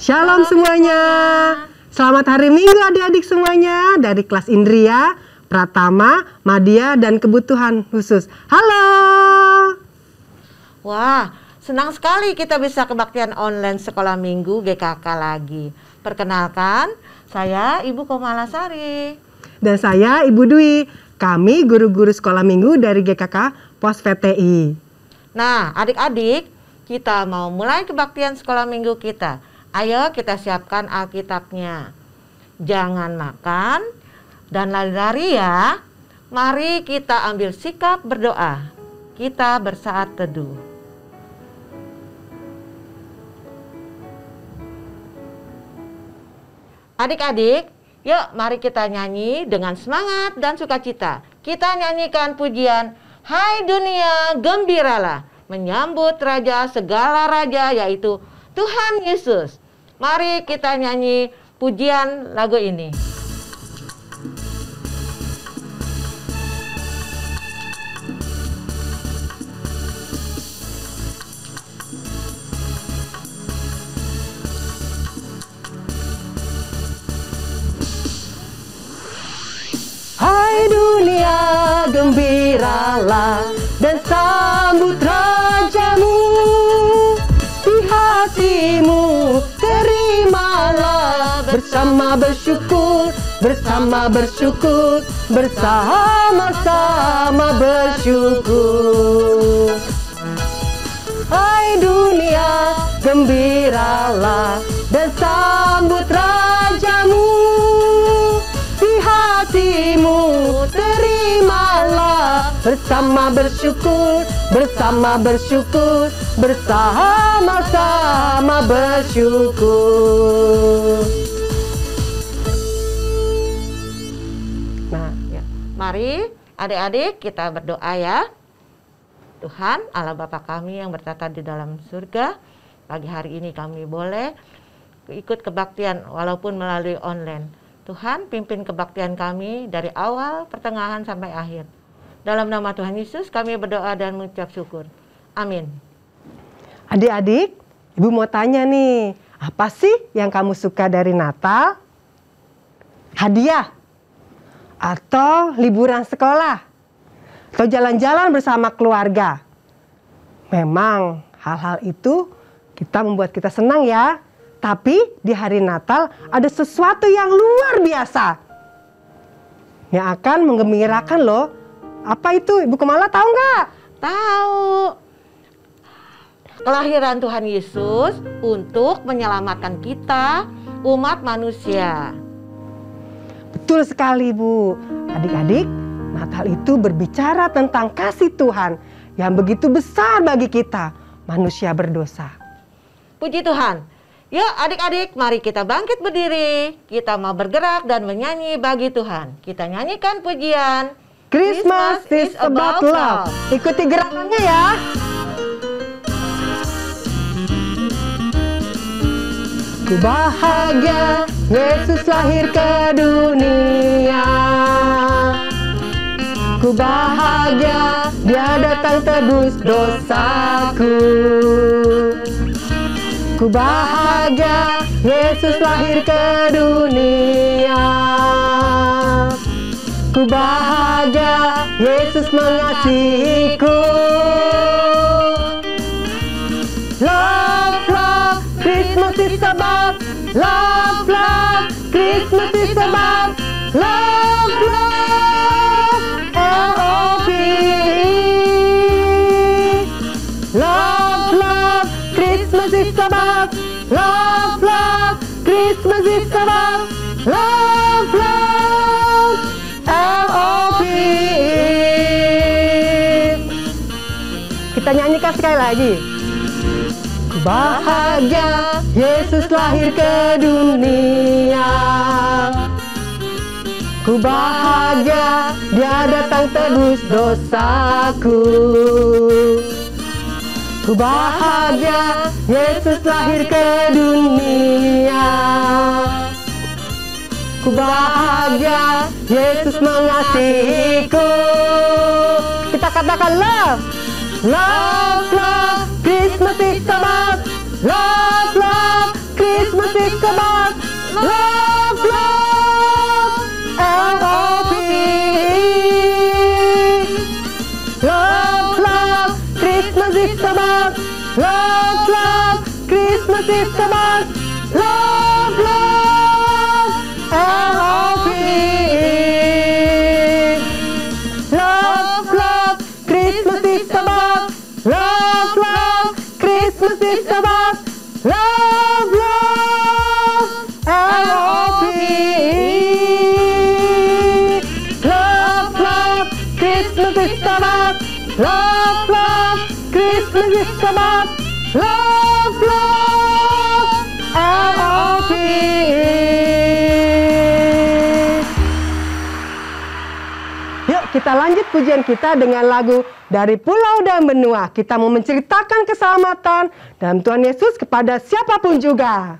Shalom semuanya. Selamat hari Minggu adik-adik semuanya dari kelas Indria, Pratama, Madya, dan Kebutuhan Khusus. Halo. Wah, senang sekali kita bisa kebaktian online sekolah minggu GKK lagi. Perkenalkan, saya Ibu Komalasari. Dan saya Ibu Dwi. Kami guru-guru sekolah minggu dari GKK Pos VTI. Nah, adik-adik, kita mau mulai kebaktian sekolah minggu kita. Ayo kita siapkan Alkitabnya. Jangan makan dan lari-lari ya. Mari kita ambil sikap berdoa. Kita bersaat teduh. Adik-adik, yuk mari kita nyanyi dengan semangat dan sukacita. Kita nyanyikan pujian, Hai dunia gembiralah, menyambut Raja segala Raja, yaitu Tuhan Yesus. Mari kita nyanyi pujian lagu ini. Hai dunia gembiralah dan sambut Rajamu. Di hatimu terimalah bersama bersyukur, bersama-sama bersyukur. Hai dunia gembiralah dan sambut Rajamu. Di hatimu terimalah bersama bersyukur, bersama-sama bersyukur. Nah, ya. Mari adik-adik kita berdoa ya. Tuhan Allah Bapa kami yang bertata di dalam surga, pagi hari ini kami boleh ikut kebaktian walaupun melalui online. Tuhan pimpin kebaktian kami dari awal, pertengahan sampai akhir. Dalam nama Tuhan Yesus kami berdoa dan mengucap syukur. Amin. Adik-adik, Ibu mau tanya nih, apa sih yang kamu suka dari Natal? Hadiah? Atau liburan sekolah? Atau jalan-jalan bersama keluarga? Memang hal-hal itu membuat kita senang ya. Tapi di hari Natal ada sesuatu yang luar biasa yang akan menggembirakan loh. Apa itu? Ibu Kemala tahu nggak? Tahu. Kelahiran Tuhan Yesus untuk menyelamatkan kita, umat manusia. Betul sekali, Bu. Adik-adik, Natal itu berbicara tentang kasih Tuhan yang begitu besar bagi kita, manusia berdosa. Puji Tuhan. Yuk adik-adik, mari kita bangkit berdiri. Kita mau bergerak dan menyanyi bagi Tuhan. Kita nyanyikan pujian Christmas is about love. Ikuti gerakannya ya. Ku bahagia Yesus lahir ke dunia. Ku bahagia Dia datang tebus dosaku. Ku bahagia Yesus lahir ke dunia. Ku bahagia Yesus mengasihiku. Love, love, Christmas is about. Love, love, Christmas is about. Love, love, L-O-V-E. Love, love, Christmas is about. Love, love, Christmas is about. Love, love, L-O-V-E. Kita nyanyikan sekali lagi. Ku bahagia Yesus lahir ke dunia. Ku bahagia Dia datang tebus dosaku. Ku bahagia Yesus lahir ke dunia. Ku bahagia Yesus mengasihiku. Kita katakan love. Love, love, Christmas is about. Love, love, Christmas is Love, love, Christmas is about love, love, L-O-V-E. Love, love, Christmas is about love, love, Christmas is about love, love, L-O-V-E. Love, love, Christmas is about love, love, Christmas is about love, love, L-O-V-E. Yuk kita lanjut pujian kita dengan lagu Dari Pulau dan Benua. Kita mau menceritakan keselamatan dalam Tuhan Yesus kepada siapapun juga.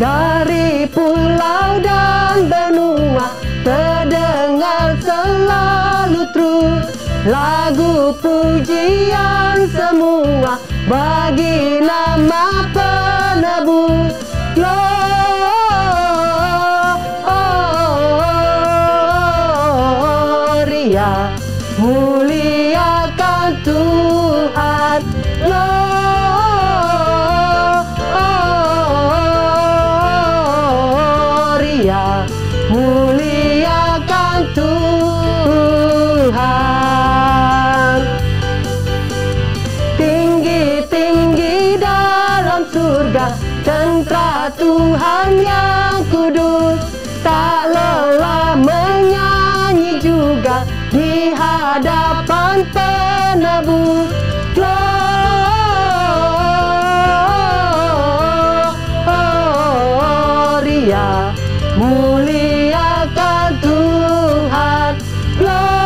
Dari pulau dan benua terdengar selalu terus lagu pujian semua bagi nama penebus. Gloria, muliakan Tuhan. Gloria, muliakan Tuhan. Tinggi-tinggi dalam surga, tentara Tuhan yang kudus, tak lelah menyanyi juga di hadapan penebus. Gloria, muliakan Tuhan. Gloria,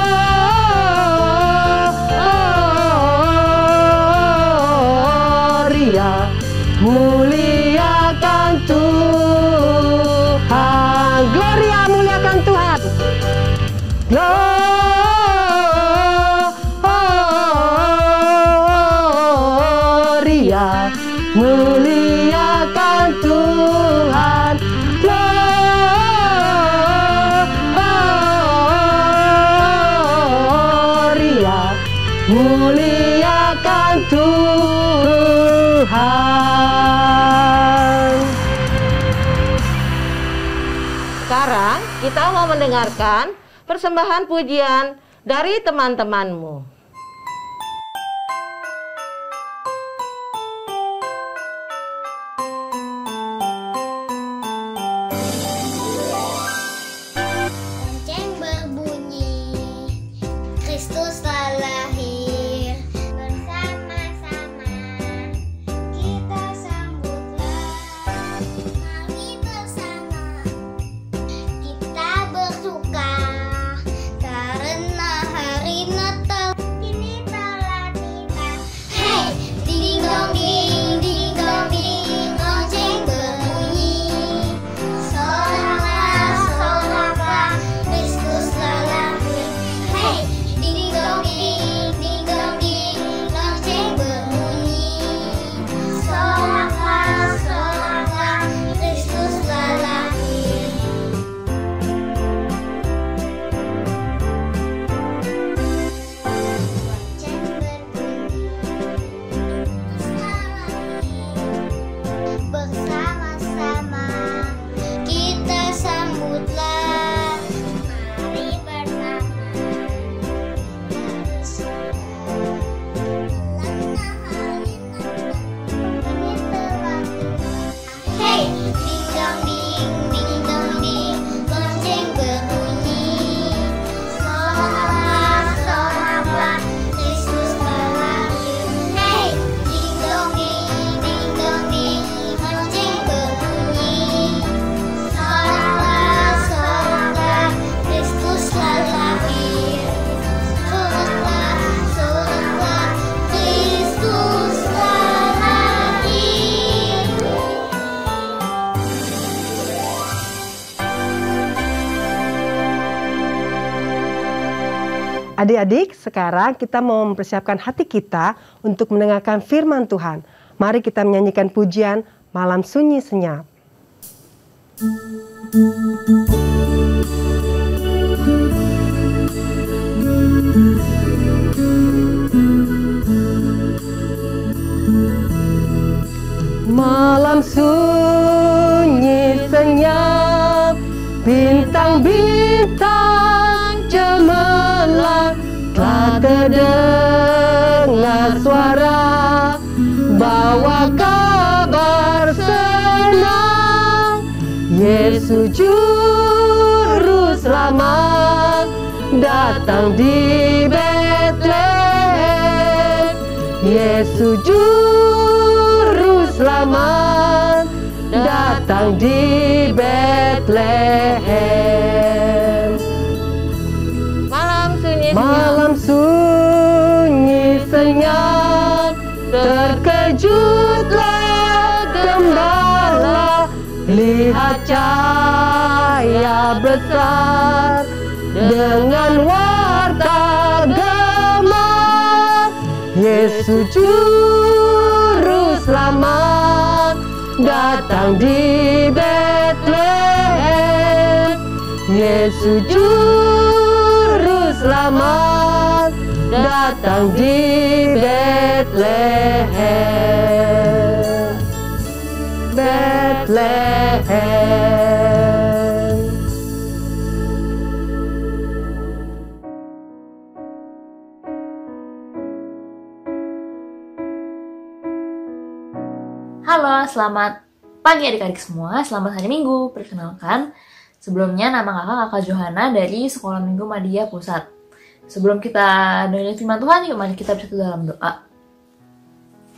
muliakan Tuhan. Gloria, muliakan Tuhan. Gloria, muliakan Tuhan. Gloria, muliakan Tuhan. Sekarang kita mau mendengarkan persembahan pujian dari teman-temanmu. Lonceng berbunyi, Kristus telah lahir. Bersama-sama kita sambutlah. Mari bersama kita bersuka karena hari Natal kini telah tiba. Hey, ding dong ding dong ding, lonceng berbunyi. Soraklah, soraklah, Kristus telah lahir. Hey, ding dong ding lonceng berbunyi. Soraklah, soraklah, Kristus telah lahir. Lonceng berbunyi, bersama-sama kita sambutlah. Mari bersama hey, ding dong ding, lonceng berbunyi. Soraklah, soraklah, Kristus telah lahir. Hey, ding dong ding, lonceng berbunyi. Soraklah, soraklah, Kristus telah lahir. Soraklah, soraklah, Kristus telah lahir. Adik-adik, sekarang kita mau mempersiapkan hati kita untuk mendengarkan firman Tuhan. Mari kita menyanyikan pujian Malam Sunyi Senyap. Malam sunyi senyap, bintang-bintang cemerlang, telah terdengar suara bawa kabar senang. Yesus Juru Selamat datang di Betlehem. Yesus Juru Selamat datang di Betlehem. Malam sunyi senyap, terkejutlah gembala, lihat cahaya besar dengan warta gemar. Yesus Juru Selamat datang di Betlehem. Yesus Juru Selamat datang di Betlehem. Betlehem. Halo, selamat pagi adik-adik semua, selamat hari Minggu. Perkenalkan, sebelumnya nama kakak Johanna dari Sekolah Minggu Madya Pusat. Sebelum kita dengerin firman Tuhan, yuk mari kita bersatu dalam doa.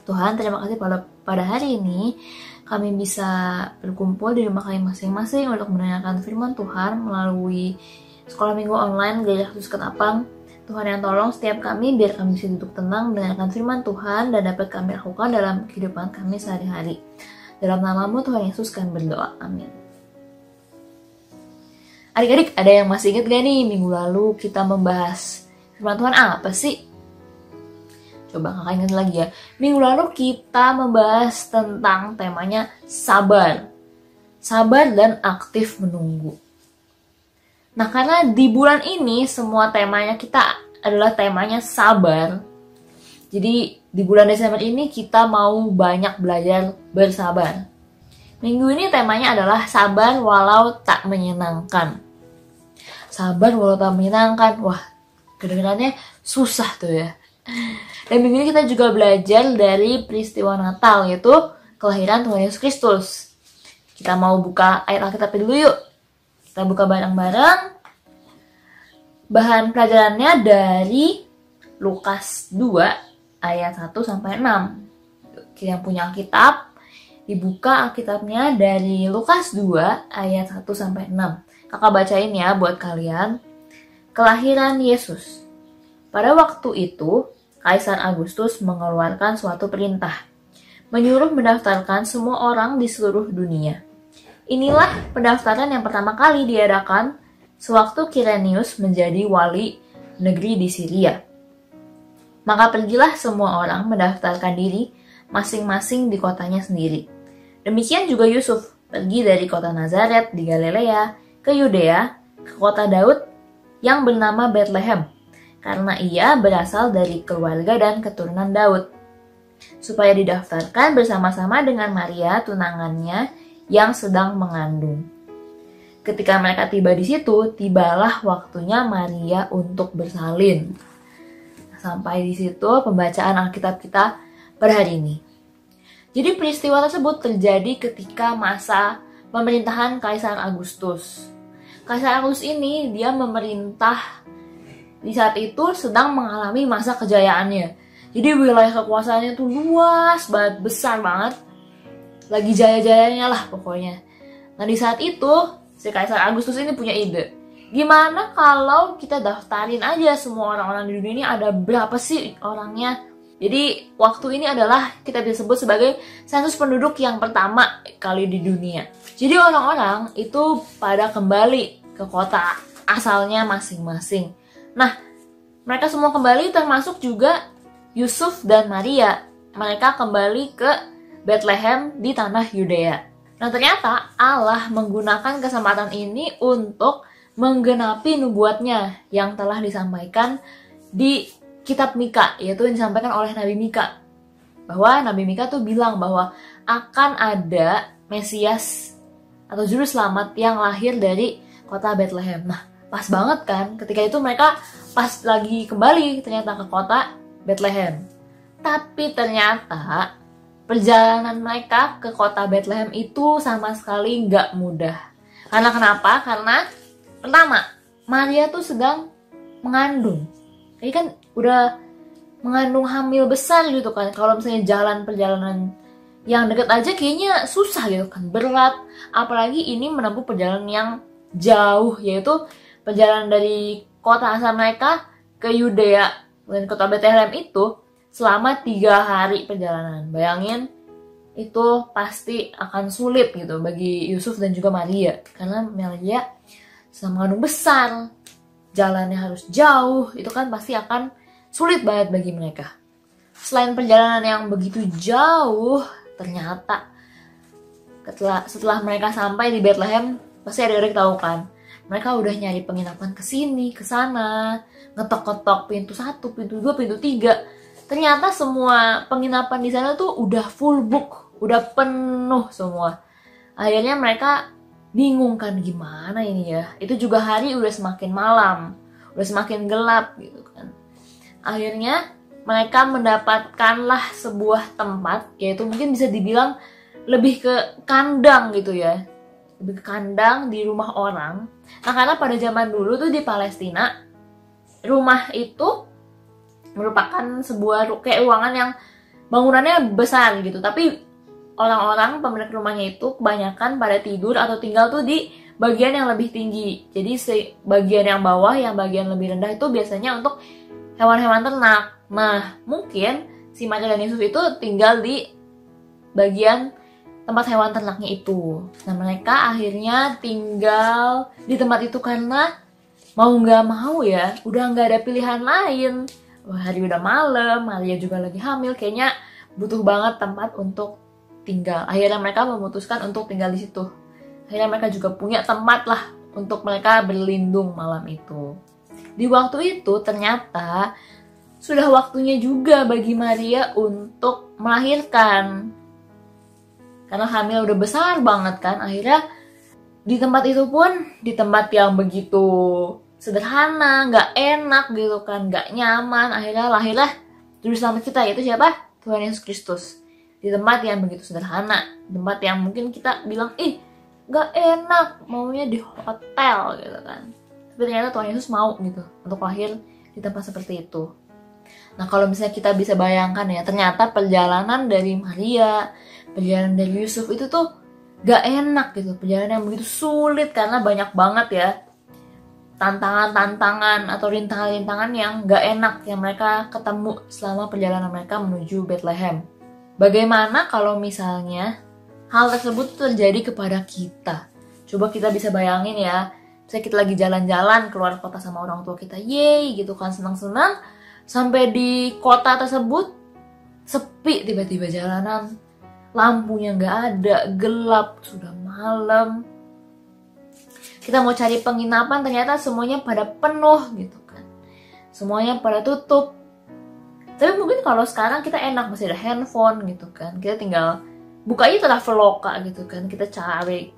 Tuhan, terima kasih pada hari ini kami bisa berkumpul di rumah kami masing-masing untuk mendengarkan firman Tuhan melalui Sekolah Minggu online Gereja Kristus Ketapang. Tuhan yang tolong setiap kami biar kami bisa duduk tenang mendengarkan firman Tuhan dan dapat kami lakukan dalam kehidupan kami sehari-hari. Dalam nama-Mu Tuhan Yesus kami berdoa, amin. Adik-adik, ada yang masih ingat gak nih minggu lalu kita membahas firman Tuhan apa sih? Coba kakak ingat lagi ya. Minggu lalu kita membahas tentang temanya sabar. Sabar dan aktif menunggu. Nah, karena di bulan ini semua temanya kita adalah temanya sabar. Jadi di bulan Desember ini kita mau banyak belajar bersabar. Minggu ini temanya adalah sabar walau tak menyenangkan. Sabar walau tak menyenangkan. Wah, kedengarannya susah tuh ya. Dan minggu ini kita juga belajar dari peristiwa Natal, yaitu kelahiran Tuhan Yesus Kristus. Kita mau buka ayat Alkitab dulu yuk. Kita buka bareng-bareng. Bahan pelajarannya dari Lukas 2 ayat 1-6. Yang punya Alkitab, dibuka Alkitabnya dari Lukas 2 ayat 1-6. Kakak bacain ya buat kalian. Kelahiran Yesus. Pada waktu itu, Kaisar Agustus mengeluarkan suatu perintah, menyuruh mendaftarkan semua orang di seluruh dunia. Inilah pendaftaran yang pertama kali diadakan sewaktu Kirenius menjadi wali negeri di Syria. Maka pergilah semua orang mendaftarkan diri masing-masing di kotanya sendiri. Demikian juga Yusuf pergi dari kota Nazaret di Galilea ke Yudea, ke kota Daud yang bernama Betlehem, karena ia berasal dari keluarga dan keturunan Daud, supaya didaftarkan bersama-sama dengan Maria tunangannya yang sedang mengandung. Ketika mereka tiba di situ, tibalah waktunya Maria untuk bersalin. Sampai di situ pembacaan Alkitab kita pada hari ini. Jadi peristiwa tersebut terjadi ketika masa pemerintahan Kaisar Agustus. Kaisar Agustus ini dia memerintah di saat itu sedang mengalami masa kejayaannya. Jadi wilayah kekuasaannya tuh luas banget, besar banget. Lagi jaya-jayanya lah pokoknya. Nah di saat itu si Kaisar Agustus ini punya ide. Gimana kalau kita daftarin aja semua orang-orang di dunia ini, ada berapa sih orangnya? Jadi waktu ini adalah kita disebut sebagai sensus penduduk yang pertama kali di dunia. Jadi orang-orang itu pada kembali ke kota asalnya masing-masing. Nah, mereka semua kembali termasuk juga Yusuf dan Maria. mereka kembali ke Bethlehem di tanah Yudea. Nah ternyata Allah menggunakan kesempatan ini untuk menggenapi nubuatnya yang telah disampaikan di kitab Mika, yaitu yang disampaikan oleh Nabi Mika. Bahwa Nabi Mika tuh bilang bahwa akan ada Mesias atau juru selamat yang lahir dari kota Bethlehem. Nah pas banget kan, ketika itu mereka pas lagi kembali ternyata ke kota Bethlehem. Tapi ternyata perjalanan mereka ke kota Bethlehem itu sama sekali nggak mudah. Karena kenapa? Karena pertama, Maria tuh sedang mengandung. Jadi kan udah mengandung hamil besar gitu kan. Kalau misalnya jalan perjalanan yang deket aja kayaknya susah gitu kan, berat. Apalagi ini menempuh perjalanan yang jauh, yaitu perjalanan dari kota asal mereka ke Yudea dan kota Bethlehem itu selama 3 hari perjalanan. Bayangin, itu pasti akan sulit gitu bagi Yusuf dan juga Maria. Karena Maria sedang mengandung besar, jalannya harus jauh, itu kan pasti akan sulit banget bagi mereka. Selain perjalanan yang begitu jauh, ternyata setelah mereka sampai di Bethlehem, pasti adik-adik tahu kan, mereka udah nyari penginapan ke sini, ke sana, ngetok-ngetok pintu 1, pintu 2, pintu 3. Ternyata semua penginapan di sana tuh udah full book, udah penuh semua. Akhirnya mereka bingung kan, gimana ini ya. Itu juga hari udah semakin malam, udah semakin gelap gitu kan. Akhirnya mereka mendapatkanlah sebuah tempat, yaitu mungkin bisa dibilang lebih ke kandang gitu ya. Lebih ke kandang di rumah orang. Nah karena pada zaman dulu tuh di Palestina, rumah itu merupakan sebuah kayak ruangan yang bangunannya besar gitu. Tapi orang-orang pemilik rumahnya itu kebanyakan pada tidur atau tinggal tuh di bagian yang lebih tinggi. Jadi bagian yang bawah, yang bagian lebih rendah itu biasanya untuk hewan-hewan ternak. Nah mungkin si Maria dan Yusuf itu tinggal di bagian tempat hewan ternaknya itu. Nah mereka akhirnya tinggal di tempat itu karena mau nggak mau ya, udah nggak ada pilihan lain. Hari udah malam, Maria juga lagi hamil, kayaknya butuh banget tempat untuk tinggal. Akhirnya mereka memutuskan untuk tinggal di situ. Akhirnya mereka juga punya tempat lah untuk mereka berlindung malam itu. Di waktu itu ternyata sudah waktunya juga bagi Maria untuk melahirkan. Karena hamil udah besar banget kan. Akhirnya di tempat itu pun, di tempat yang begitu sederhana, nggak enak gitu kan, nggak nyaman. Akhirnya lahirlah juru selamat kita, yaitu siapa? Tuhan Yesus Kristus. Di tempat yang begitu sederhana, tempat yang mungkin kita bilang, nggak enak, maunya di hotel gitu kan. Tapi ternyata Tuhan Yesus mau gitu untuk lahir di tempat seperti itu. Nah kalau misalnya kita bisa bayangkan ya, ternyata perjalanan dari Maria, perjalanan dari Yusuf itu tuh gak enak gitu. Perjalanan yang begitu sulit karena banyak banget ya tantangan-tantangan atau rintangan-rintangan yang gak enak yang mereka ketemu selama perjalanan mereka menuju Bethlehem. Bagaimana kalau misalnya hal tersebut terjadi kepada kita? Coba kita bisa bayangin ya, misalnya kita lagi jalan-jalan keluar kota sama orang tua kita, yeay gitu kan, senang-senang. Sampai di kota tersebut sepi tiba-tiba jalanan, lampunya nggak ada, gelap, sudah malam. Kita mau cari penginapan ternyata semuanya pada penuh gitu kan, semuanya pada tutup. Tapi mungkin kalau sekarang kita enak, masih ada handphone gitu kan, kita tinggal buka aja Traveloka gitu kan, kita cari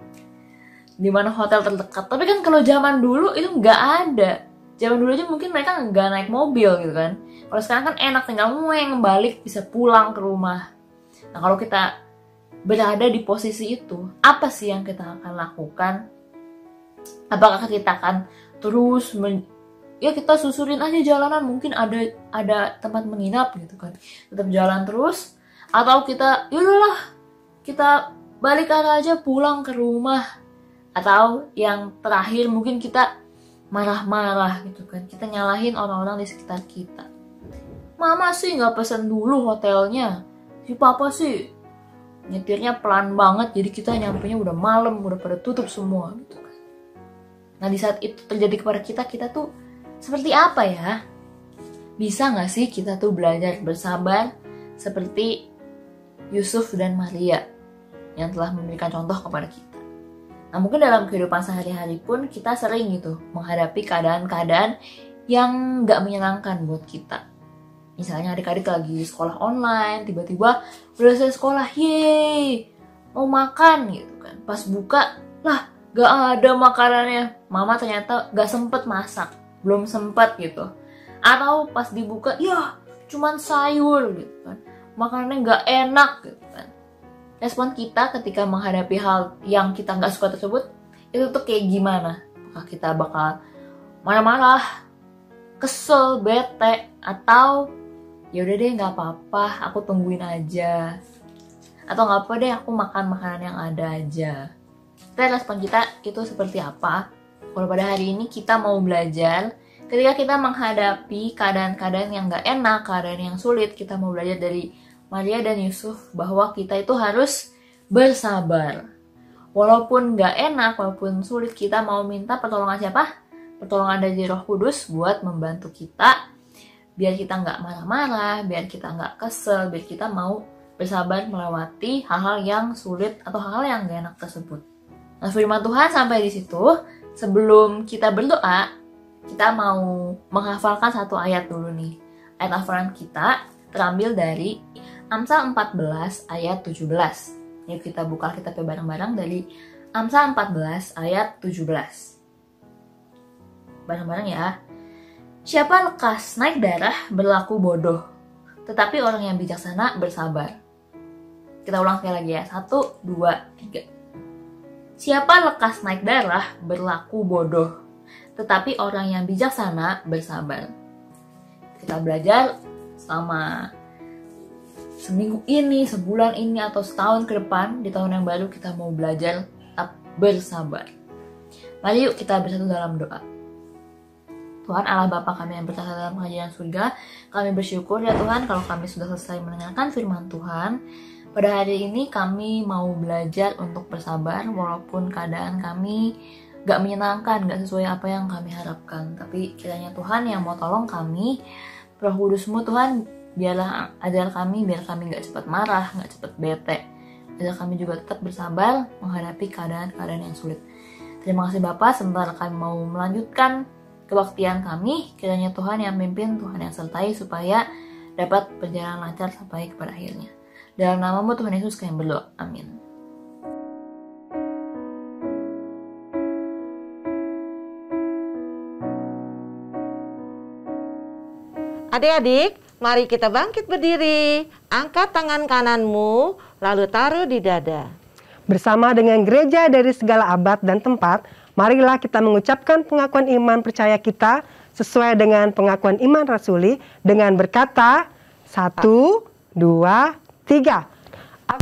di mana hotel terdekat. Tapi kan kalau zaman dulu itu nggak ada. Zaman dulu aja mungkin mereka nggak naik mobil gitu kan. Kalau sekarang kan enak, tinggal balik bisa pulang ke rumah. Nah kalau kita berada di posisi itu, apa sih yang kita akan lakukan? Apakah kita akan terus ya kita susurin aja jalanan, mungkin ada tempat menginap gitu kan, tetap jalan terus, atau kita yaudahlah kita balik aja pulang ke rumah, atau yang terakhir mungkin kita marah-marah gitu kan, kita nyalahin orang-orang di sekitar kita. Mama sih nggak pesen dulu hotelnya, si papa sih nyetirnya pelan banget, jadi kita nyampenya udah malam, udah pada tutup semua gitu kan. Nah di saat itu terjadi kepada kita tuh seperti apa ya? Bisa nggak sih kita tuh belajar bersabar seperti Yusuf dan Maria yang telah memberikan contoh kepada kita. Nah, mungkin dalam kehidupan sehari-hari pun kita sering gitu menghadapi keadaan-keadaan yang gak menyenangkan buat kita. Misalnya adik-adik lagi sekolah online, tiba-tiba udah selesai sekolah, yeay, mau makan gitu kan. Pas buka, lah gak ada makanannya. Mama ternyata gak sempet masak, belum sempet gitu. Atau pas dibuka, ya cuman sayur gitu kan. Makanannya gak enak gitu kan. Respon kita ketika menghadapi hal yang kita gak suka tersebut, itu tuh kayak gimana? Apakah kita bakal marah-marah, kesel, bete, atau ya udah deh gak apa-apa, aku tungguin aja. Atau gak apa deh, aku makan makanan yang ada aja. Respon kita itu seperti apa? Kalau pada hari ini kita mau belajar, ketika kita menghadapi keadaan-keadaan yang gak enak, keadaan yang sulit, kita mau belajar dari Maria dan Yusuf bahwa kita itu harus bersabar. Walaupun gak enak, walaupun sulit, kita mau minta pertolongan siapa? Pertolongan dari Roh Kudus buat membantu kita, biar kita gak marah-marah, biar kita gak kesel, biar kita mau bersabar melewati hal-hal yang sulit atau hal-hal yang gak enak tersebut. Nah, firman Tuhan sampai di situ. Sebelum kita berdoa, kita mau menghafalkan satu ayat dulu nih. Ayat hafalan kita terambil dari Amsal 14 ayat 17. Yuk kita buka Alkitabnya bareng-bareng dari Amsal 14 ayat 17. Bareng-bareng ya. Siapa lekas naik darah berlaku bodoh, tetapi orang yang bijaksana bersabar. Kita ulang sekali lagi ya. 1, 2, 3. Siapa lekas naik darah berlaku bodoh, tetapi orang yang bijaksana bersabar. Kita belajar selama seminggu ini, sebulan ini, atau setahun ke depan. Di tahun yang baru kita mau belajar tetap bersabar. Mari yuk kita bersatu dalam doa. Tuhan Allah Bapa kami yang bertata dalam kerajaan surga, kami bersyukur ya Tuhan kalau kami sudah selesai mendengarkan firman Tuhan. Pada hari ini kami mau belajar untuk bersabar walaupun keadaan kami gak menyenangkan, gak sesuai apa yang kami harapkan. Tapi kiranya Tuhan yang mau tolong kami, Roh Kudus-Mu Tuhan, biarlah ajar kami, biar kami gak cepat marah, gak cepat bete. Ajar kami juga tetap bersabar menghadapi keadaan-keadaan yang sulit. Terima kasih Bapak, sebentar kami mau melanjutkan kebaktian kami. Kiranya Tuhan yang memimpin, Tuhan yang sertai supaya dapat berjalan lancar sampai kepada akhirnya. Dalam nama-Mu Tuhan Yesus kami berdoa. Amin. Adik-adik, mari kita bangkit berdiri. Angkat tangan kananmu, lalu taruh di dada. Bersama dengan gereja dari segala abad dan tempat, marilah kita mengucapkan pengakuan iman percaya kita sesuai dengan pengakuan iman rasuli dengan berkata 1, 2, 3.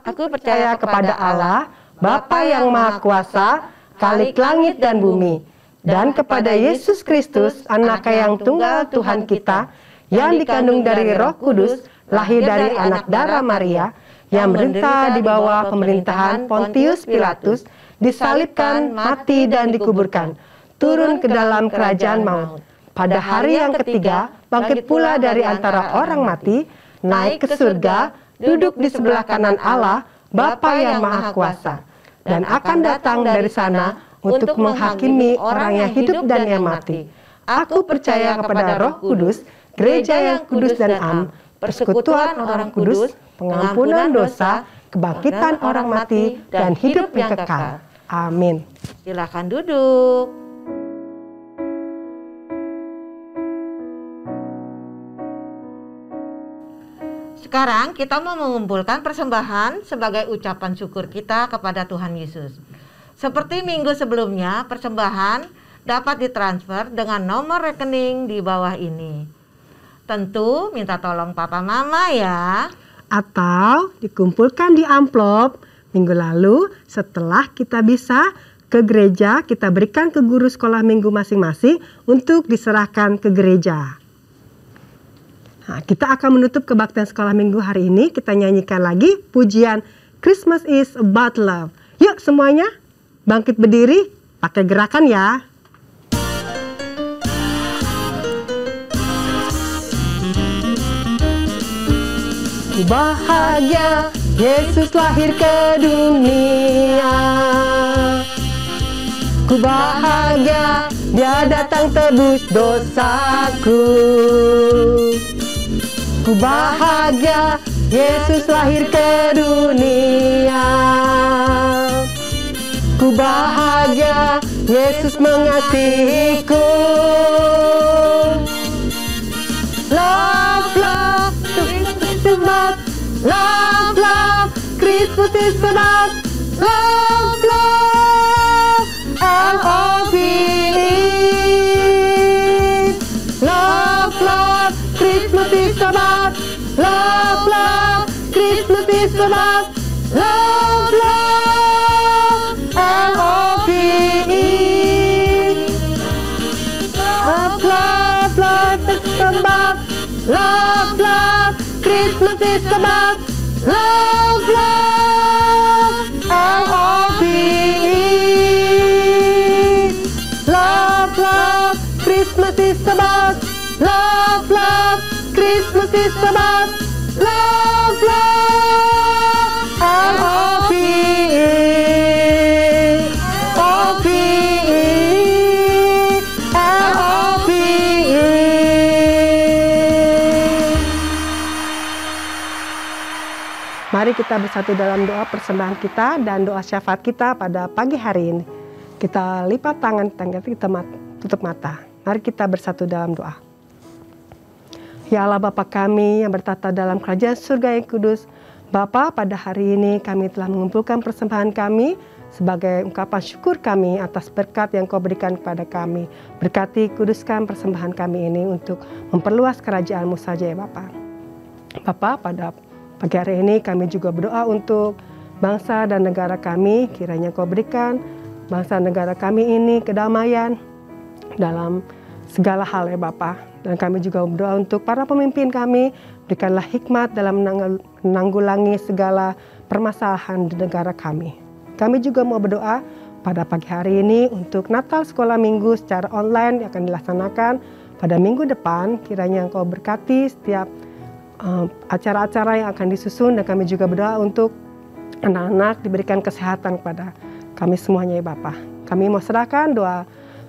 Aku percaya kepada Allah, Bapa yang Maha Kuasa, Khalik langit dan bumi, dan kepada Yesus Kristus, Anaknya yang tunggal Tuhan kita, yang dikandung dari Roh Kudus, lahir dari anak darah Maria, yang menderita di bawah pemerintahan Pontius Pilatus, disalibkan, mati dan dikuburkan, turun ke dalam kerajaan maut. Pada hari yang ketiga, bangkit pula dari antara orang mati, naik ke surga, duduk di sebelah kanan Allah, Bapa yang Maha Kuasa, dan akan datang dari sana untuk menghakimi orang yang hidup dan yang mati. Aku percaya kepada Roh Kudus, gereja yang kudus dan am, persekutuan orang kudus, pengampunan dosa, kebangkitan orang mati, dan hidup yang kekal. Amin. Silakan duduk. Sekarang kita mau mengumpulkan persembahan sebagai ucapan syukur kita kepada Tuhan Yesus. Seperti minggu sebelumnya, persembahan dapat ditransfer dengan nomor rekening di bawah ini. Tentu minta tolong papa mama ya. Atau dikumpulkan di amplop. Minggu lalu setelah kita bisa ke gereja, kita berikan ke guru sekolah minggu masing-masing untuk diserahkan ke gereja. Nah, kita akan menutup kebaktian sekolah minggu hari ini. Kita nyanyikan lagi pujian Christmas is about love. Yuk semuanya bangkit berdiri, pakai gerakan ya. Bahagia Yesus lahir ke dunia. Ku bahagia Dia datang tebus dosaku. Ku bahagia Yesus lahir ke dunia. Ku bahagia Yesus mengasihiku. Love, love, Christmas is about. Love, love, Christmas is about. Love, love, L-O-V-E. Love, love, Christmas is about. Love, love, Christmas is about. Love, love, L-O-V-E. Love, love, love is about. Love, love, Christmas is about. Love, love, L-O-V-E. Love, love, Christmas is about. Love, love, Christmas is about. Love, love, L-O-V-E. O-V-E. L-O-V-E. Mari kita bersatu dalam doa persembahan kita dan doa syafaat kita pada pagi hari ini. Kita lipat tangan, kita tutup mata. Mari kita bersatu dalam doa. Ya Allah Bapa kami yang bertata dalam kerajaan surga yang kudus. Bapa, pada hari ini kami telah mengumpulkan persembahan kami sebagai ungkapan syukur kami atas berkat yang Kau berikan kepada kami. Berkati, kuduskan persembahan kami ini untuk memperluas kerajaan-Mu saja ya Bapa. Bapa, pada pagi hari ini kami juga berdoa untuk bangsa dan negara kami. Kiranya Kau berikan bangsa negara kami ini kedamaian dalam segala hal ya Bapa. Dan kami juga berdoa untuk para pemimpin kami, berikanlah hikmat dalam menanggulangi segala permasalahan di negara kami. Kami juga mau berdoa pada pagi hari ini untuk Natal Sekolah Minggu secara online yang akan dilaksanakan pada minggu depan. Kiranya Engkau berkati setiap acara-acara yang akan disusun, dan kami juga berdoa untuk anak-anak diberikan kesehatan kepada kami semuanya ya Bapa. Kami mau serahkan doa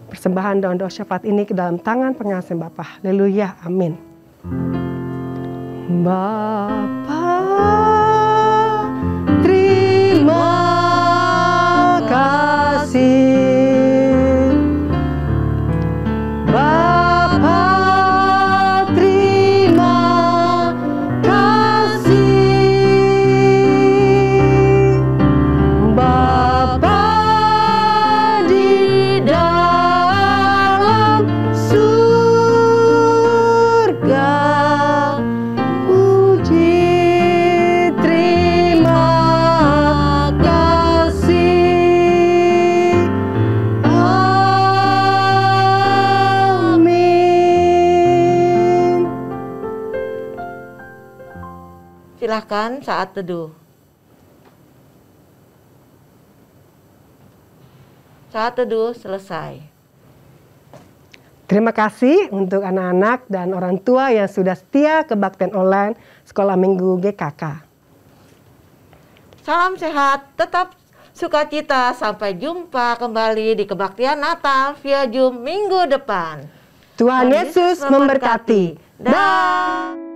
persembahan dan doa syafaat ini ke dalam tangan pengasih Bapa. Haleluya, amin. Bapa, terima kasih. Bapa, terima kasih. Bapa di dalam surga, puji terima kasih. Amin. Silahkan saat teduh. Saat teduh selesai. Terima kasih untuk anak-anak dan orang tua yang sudah setia kebaktian online Sekolah Minggu GKK. Salam sehat, tetap sukacita. Sampai jumpa kembali di kebaktian Natal via Zoom minggu depan. Tuhan Yesus memberkati. Dah.